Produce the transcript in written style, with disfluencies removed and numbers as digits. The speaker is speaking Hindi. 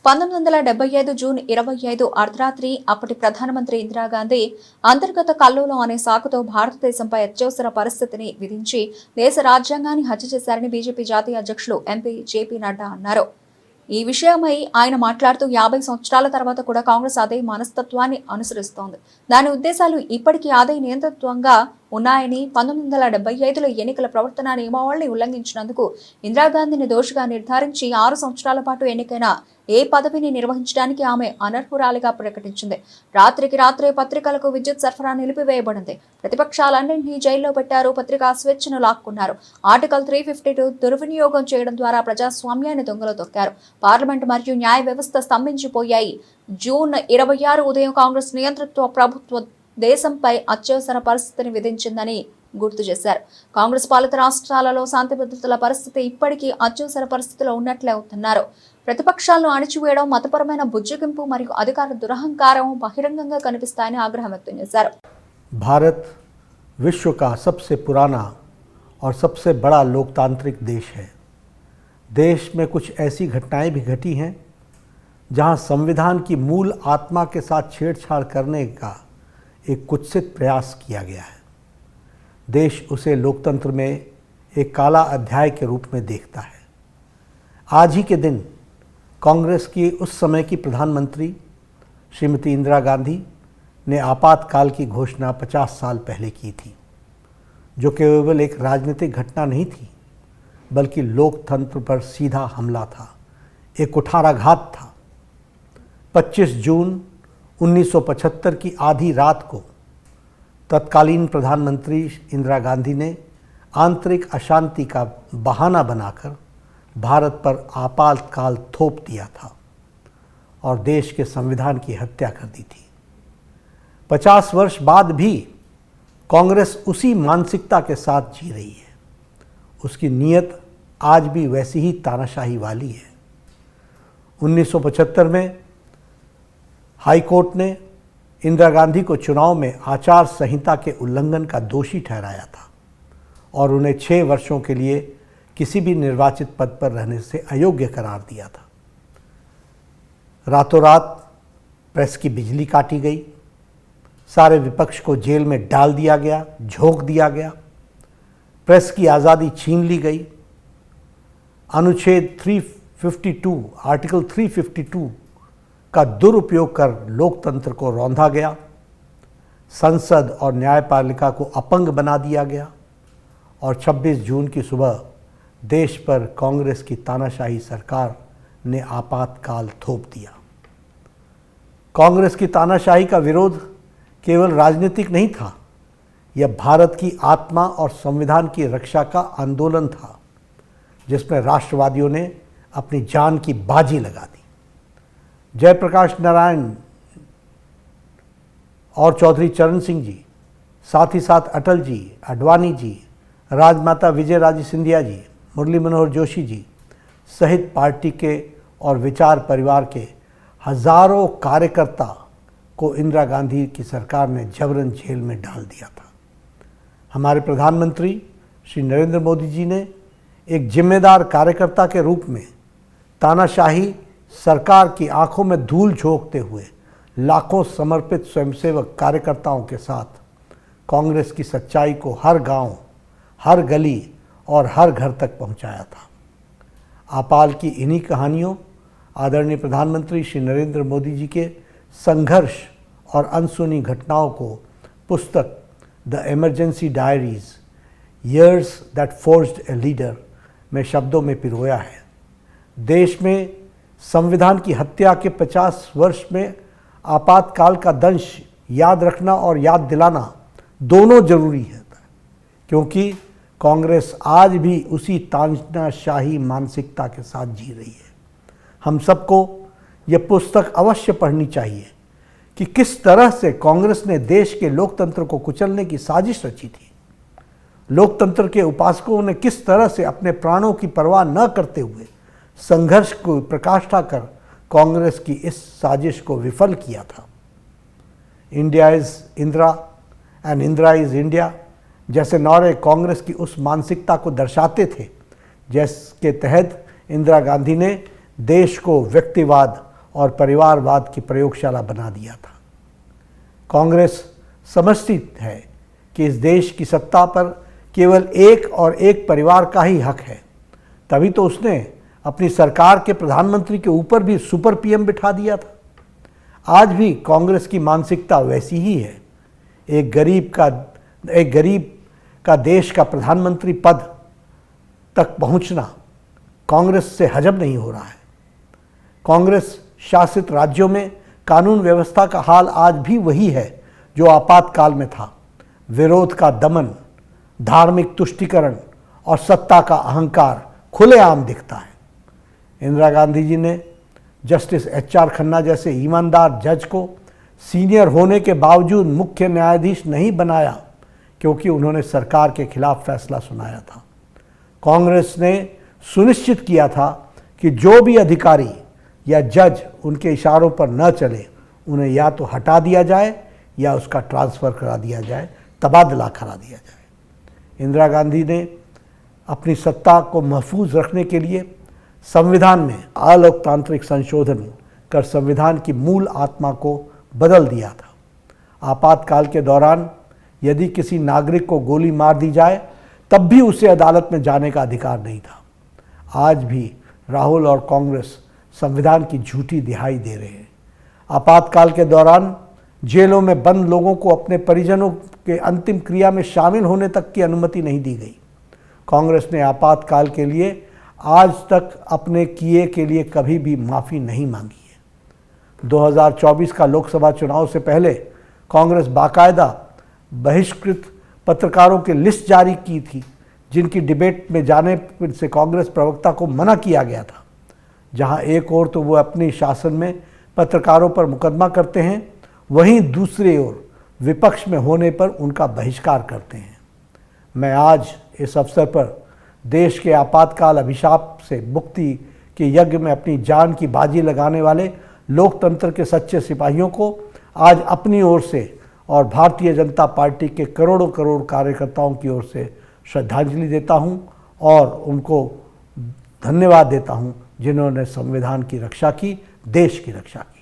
1975 జూన్ 25 అర్ధరాత్రి అప్పటి ప్రధానమంత్రి ఇందిరాగాంధీ అంతర్గత కల్లోలం అనే సాకుతో భారతదేశంపై అత్యవసర పరిస్థితిని విధించి దేశ రాజ్యాంగాన్ని హత్య చేశారని బీజేపీ జాతీయ అధ్యక్షులు ఎంపీ జేపీ నడ్డా అన్నారు. ఈ విషయమై ఆయన మాట్లాడుతూ 50 సంవత్సరాల తర్వాత కూడా కాంగ్రెస్ అదే మనస్తత్వాన్ని అనుసరిస్తోంది. దాని ఉద్దేశాలు ఇప్పటికీ అదే నియంతృత్వంగా ఉన్నాయని 1975లో ఎన్నికల ప్రవర్తన నియమావళిని ఉల్లంఘించినందుకు ఇందిరాగాంధీని దోషిగా నిర్ధారించి 6 సంవత్సరాల పాటు ఎన్నికైన ఏ పదవిని నిర్వహించడానికి ఆమె అనర్హురాలిగా ప్రకటించింది. రాత్రికి రాత్రే పత్రికలకు విద్యుత్ సరఫరా నిలిపివేయబడింది. ప్రతిపక్షాలన్నింటినీ జైల్లో పెట్టారు. పత్రికా స్వేచ్ఛను లాక్కున్నారు. ఆర్టికల్ 352 దుర్వినియోగం చేయడం ద్వారా ప్రజాస్వామ్యాన్ని దొంగలో తొక్కారు. పార్లమెంటు మరియు న్యాయ వ్యవస్థ స్తంభించిపోయాయి. జూన్ 26 ఉదయం కాంగ్రెస్ నియంతృత్వ ప్రభుత్వ దేశంపై అత్యవసర పరిస్థితిని విధించిందని గుర్తు చేశారు. కాంగ్రెస్ పాలిత రాష్ట్రాలలో శాంతి భద్రతల పరిస్థితి ఇప్పటికీ అత్యవసర పరిస్థితిలో ఉన్నట్లే అవుతున్నారు. ప్రతిపక్షాలను అణిచివేయడం, మతపరమైన బుజ్జగింపు మరియు అధికార దురహంకారం బహిరంగంగా కనిపిస్తాయని ఆగ్రహం వ్యక్తం చేశారు. भारत विश्व का सबसे पुराना और सबसे बड़ा लोकतांत्रिक देश है. देश में कुछ ऐसी घटनाएं भी घटी हैं जहां संविधान की मूल आत्मा के साथ छेड़छाड़ करने का एक कुत्सित प्रयास किया गया है. देश उसे लोकतंत्र में एक काला अध्याय के रूप में देखता है. आज ही के दिन कांग्रेस की उस समय की प्रधानमंत्री श्रीमती इंदिरा गांधी ने आपातकाल की घोषणा 50 साल पहले की थी, जो केवल एक राजनीतिक घटना नहीं थी बल्कि लोकतंत्र पर सीधा हमला था, एक कुठाराघात था. 25 जून 1975 की आधी रात को तत्कालीन प्रधानमंत्री इंदिरा गांधी ने आंतरिक अशांति का बहाना बनाकर भारत पर आपातकाल थोप दिया था और देश के संविधान की हत्या कर दी थी. 50 वर्ष बाद भी कांग्रेस उसी मानसिकता के साथ जी रही है. उसकी नीयत आज भी वैसी ही तानाशाही वाली है. 1975 में हाई कोर्ट ने इंदिरा गांधी को चुनाव में आचार संहिता के उल्लंघन का दोषी ठहराया था और उन्हें 6 वर्षों के लिए किसी भी निर्वाचित पद पर रहने से अयोग्य करार दिया था. रातों रात प्रेस की बिजली काटी गई, सारे विपक्ष को जेल में डाल दिया गया, झोंक दिया गया, प्रेस की आज़ादी छीन ली गई. अनुच्छेद 352 आर्टिकल 352 का दुरुपयोग कर लोकतंत्र को रौंदा गया. संसद और न्यायपालिका को अपंग बना दिया गया और 26 जून की सुबह देश पर कांग्रेस की तानाशाही सरकार ने आपातकाल थोप दिया. कांग्रेस की तानाशाही का विरोध केवल राजनीतिक नहीं था, यह भारत की आत्मा और संविधान की रक्षा का आंदोलन था, जिसमें राष्ट्रवादियों ने अपनी जान की बाजी लगा दी. जयप्रकाश नारायण और चौधरी चरण सिंह जी, साथ ही साथ अटल जी, अडवाणी जी, राजमाता विजयराजे सिंधिया जी, मुरली मनोहर जोशी जी सहित पार्टी के और विचार परिवार के हजारों कार्यकर्ता को इंदिरा गांधी की सरकार ने जबरन जेल में डाल दिया था. हमारे प्रधानमंत्री श्री नरेंद्र मोदी जी ने एक जिम्मेदार कार्यकर्ता के रूप में तानाशाही सरकार की आंखों में धूल झोंकते हुए लाखों समर्पित स्वयंसेवक कार्यकर्ताओं के साथ कांग्रेस की सच्चाई को हर गांव, हर गली और हर घर तक पहुंचाया था. आपाल की इन्हीं कहानियों आदरणीय प्रधानमंत्री श्री नरेंद्र मोदी जी के संघर्ष और अनसुनी घटनाओं को पुस्तक the emergency diaries years that forged a leader में शब्दों में पिरोया है. देश में संविधान की हत्या के 50 वर्ष में आपातकाल का दंश याद रखना और याद दिलाना दोनों जरूरी है, क्योंकि कांग्रेस आज भी उसी तानाशाही मानसिकता के साथ जी रही है. हम सबको यह पुस्तक अवश्य पढ़नी चाहिए कि किस तरह से कांग्रेस ने देश के लोकतंत्र को कुचलने की साजिश रची थी. लोकतंत्र के उपासकों ने किस तरह से अपने प्राणों की परवाह न करते हुए संघर्ष को प्रकाष्ठा कर कांग्रेस की इस साजिश को विफल किया था. India is Indira and Indira is India जैसे नारे कांग्रेस की उस मानसिकता को दर्शाते थे, जिसके तहत इंदिरा गांधी ने देश को व्यक्तिवाद और परिवारवाद की प्रयोगशाला बना दिया था। कांग्रेस समझती है कि इस देश की सत्ता पर केवल एक और एक परिवार का ही हक है, तभी तो उसने अपनी सरकार के प्रधानमंत्री के ऊपर भी सुपर पीएम बिठा दिया था। आज भी कांग्रेस की मानसिकता वैसी ही है। एक गरीब का देश का प्रधानमंत्री पद तक पहुंचना कांग्रेस से हजम नहीं हो रहा है। कांग्रेस शासित राज्यों में कानून व्यवस्था का हाल आज भी वही है जो आपातकाल में था। विरोध का दमन, धार्मिक तुष्टीकरण और सत्ता का अहंकार खुलेआम दिखता है। इंदिरा गांधी जी ने जस्टिस एच.आर. खन्ना जैसे ईमानदार जज को सीनियर होने के बावजूद मुख्य न्यायाधीश नहीं बनाया, क्योंकि उन्होंने सरकार के खिलाफ फैसला सुनाया था। कांग्रेस ने सुनिश्चित किया था कि जो भी अधिकारी या जज उनके इशारों पर न चले, उन्हें या तो हटा दिया जाए या उसका ट्रांसफ़र करा दिया जाए, तबादला करा दिया जाए। इंदिरा गांधी ने अपनी सत्ता को महफूज रखने के लिए संविधान में अलोकतांत्रिक संशोधन कर संविधान की मूल आत्मा को बदल दिया था। आपातकाल के दौरान यदि किसी नागरिक को गोली मार दी जाए तब भी उसे अदालत में जाने का अधिकार नहीं था। आज भी राहुल और कांग्रेस संविधान की झूठी दिहाई दे रहे हैं। आपातकाल के दौरान जेलों में बंद लोगों को अपने परिजनों के अंतिम क्रिया में शामिल होने तक की अनुमति नहीं दी गई। कांग्रेस ने आपातकाल के लिए आज तक अपने किए के लिए कभी भी माफ़ी नहीं मांगी है। 2024 का लोकसभा चुनाव से पहले कांग्रेस बाकायदा बहिष्कृत पत्रकारों की लिस्ट जारी की थी, जिनकी डिबेट में जाने से कांग्रेस प्रवक्ता को मना किया गया था। जहां एक ओर तो वो अपने शासन में पत्रकारों पर मुकदमा करते हैं, वहीं दूसरी ओर विपक्ष में होने पर उनका बहिष्कार करते हैं। मैं आज इस अवसर पर देश के आपातकाल अभिशाप से मुक्ति के यज्ञ में अपनी जान की बाजी लगाने वाले लोकतंत्र के सच्चे सिपाहियों को आज अपनी ओर से और भारतीय जनता पार्टी के करोड़ों करोड़ कार्यकर्ताओं की ओर से श्रद्धांजलि देता हूं और उनको धन्यवाद देता हूं, जिन्होंने संविधान की रक्षा की, देश की रक्षा की।